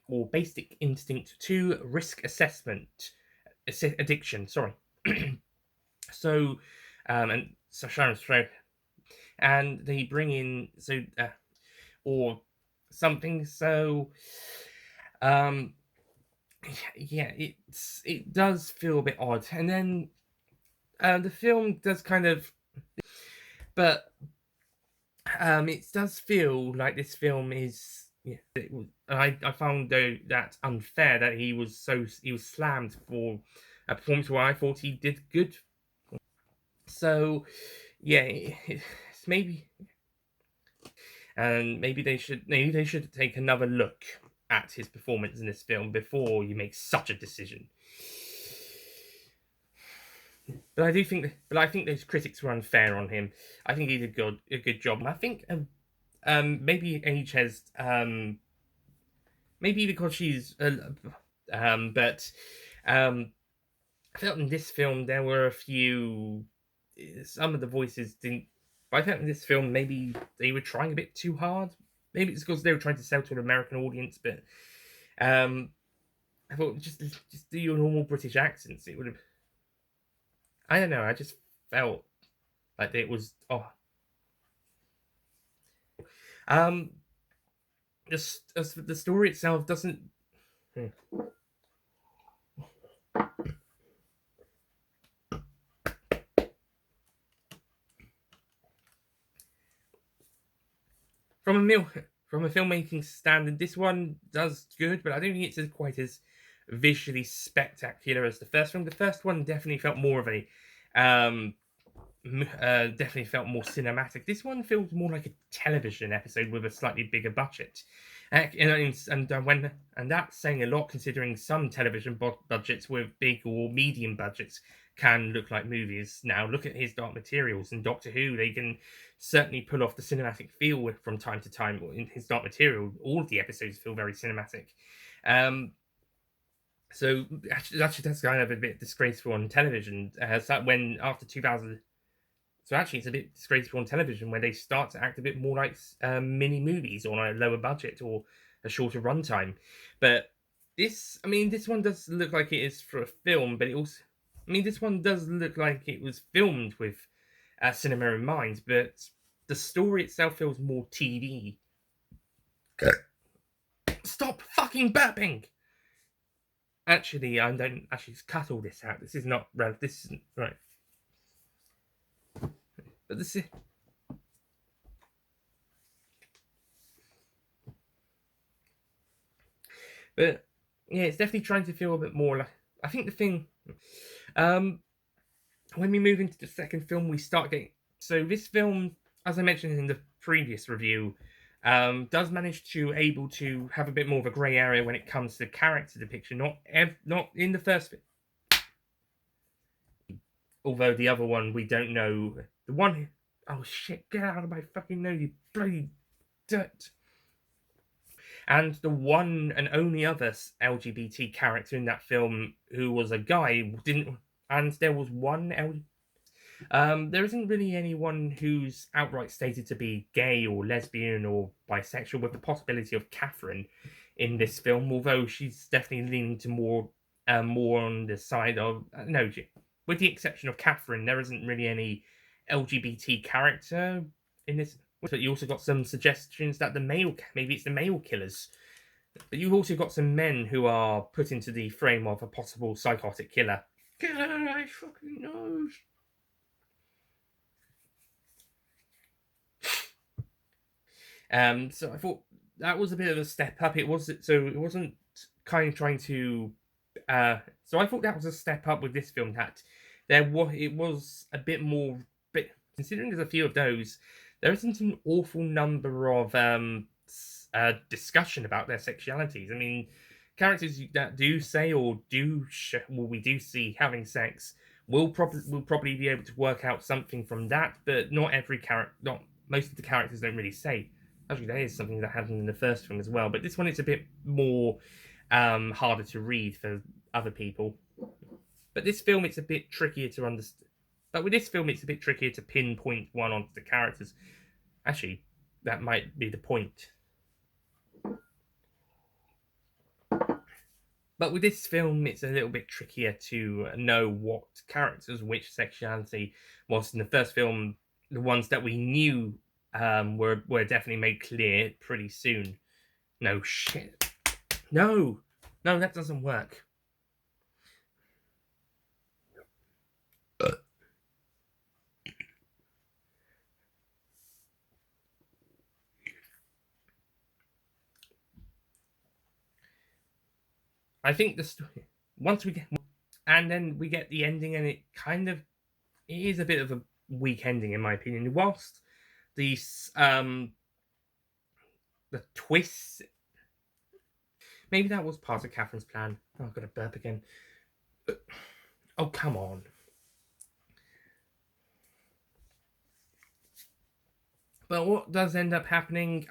or Basic Instinct 2 Risk Assessment Addiction. Sorry. So, and so Sharon Stone, and they bring in or something. So, um, yeah, it does feel a bit odd, and then the film does kind of, but it does feel like this film is. Yeah, I found though that unfair that he was slammed for a performance where I thought he did good. So yeah, it's maybe, and maybe they should take another look at his performance in this film before you make such a decision. But I think those critics were unfair on him. I think he did a good job. I think maybe age has maybe because she's but I felt in this film there were a few, some of the voices didn't. But I felt in this film maybe they were trying a bit too hard. Maybe it's because they were trying to sell to an American audience, but I thought just do your normal British accents. It would have. I don't know. I just felt like it was. Oh, um, the story itself doesn't. Hmm. From a from a filmmaking standard, this one does good, but I don't think it's quite as visually spectacular as the first one. The first one definitely felt more of a definitely felt more cinematic. This one feels more like a television episode with a slightly bigger budget, and that's saying a lot considering some television budgets with big or medium budgets can look like movies. Now look at his Dark Materials and Doctor Who; they can certainly pull off the cinematic feel from time to time. In his Dark Material, all of the episodes feel very cinematic. Um, so actually, that's kind of a bit disgraceful on television. So when after 2000, so actually, it's a bit disgraceful on television when they start to act a bit more like mini movies on a lower budget or a shorter runtime. But this one does look like it is for a film, but it also, this one does look like it was filmed with cinema in mind, but the story itself feels more TV. Stop fucking burping! Actually, I don't actually cut all this out. This is not right. This isn't right. But this is. But yeah, it's definitely trying to feel a bit more like. I think the thing, um, when we move into the second film, we start getting. So this film, as I mentioned in the previous review, does manage to able to have a bit more of a grey area when it comes to character depiction. Not in the first, although the other one we don't know. The one, oh shit, get out of my fucking nose, you bloody dirt! And the one and only other LGBT character in that film who was a guy didn't, and there was one there isn't really anyone who's outright stated to be gay or lesbian or bisexual, with the possibility of Catherine in this film, although she's definitely leaning to more on the side of no, with the exception of Catherine, there isn't really any LGBT character in this. But you also got some suggestions that maybe it's the male killers. But you've also got some men who are put into the frame of a possible psychotic killer. Get out of my fucking nose! So I thought that was a bit of a step up. It wasn't kind of trying to. So I thought that was a step up with this film. That it was a bit more. But considering there's a few of those, there isn't an awful number of discussion about their sexualities. Characters that do say or we do see having sex will probably be able to work out something from that, but not every character. Not most of the characters don't really say. Actually, that is something that happened in the first film as well. But this one is a bit more harder to read for other people. But this film, it's a bit trickier to understand. But with this film, it's a bit trickier to pinpoint one onto the characters. Actually, that might be the point. But with this film, it's a little bit trickier to know what characters, which sexuality was. In the first film, the ones that we knew were definitely made clear pretty soon. No shit. No, no, that doesn't work. I think the story once we get and then we get the ending, and it kind of it is a bit of a weak ending in my opinion. Whilst these the twists, maybe that was part of Catherine's plan. Oh, I've got to burp again. Oh, come on. But what does end up happening?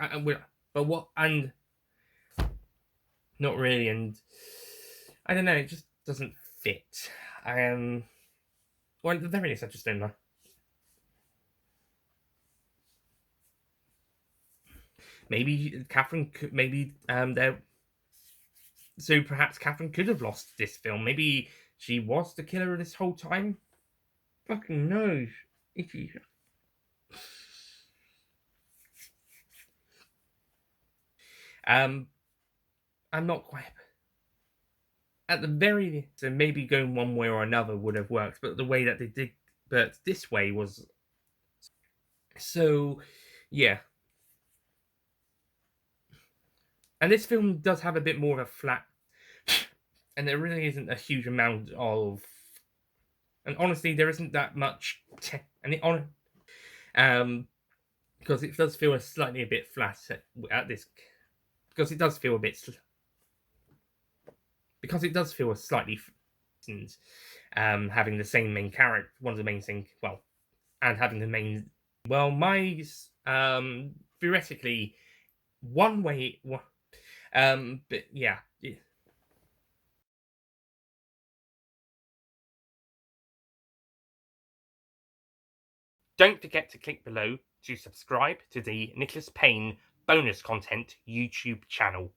But what and not really, and I don't know. It just doesn't fit. Well, at the very least, I just don't know. Maybe Catherine could. Maybe there. So perhaps Catherine could have lost this film. Maybe she was the killer this whole time. Fucking knows. Itchy. I'm not quite. At the very so maybe going one way or another would have worked, but the way that they did, but this way was so. Yeah, and this film does have a bit more of a flat, and there really isn't a huge amount of, and honestly, there isn't that much, and it on, because it does feel slightly a bit flat at this, because it does feel a bit, because it does feel a slightly, having the same main character, one of the main thing, well, and having the main, well, my, theoretically, one way, but yeah. Don't forget to click below to subscribe to the Nicholas Payne bonus content YouTube channel.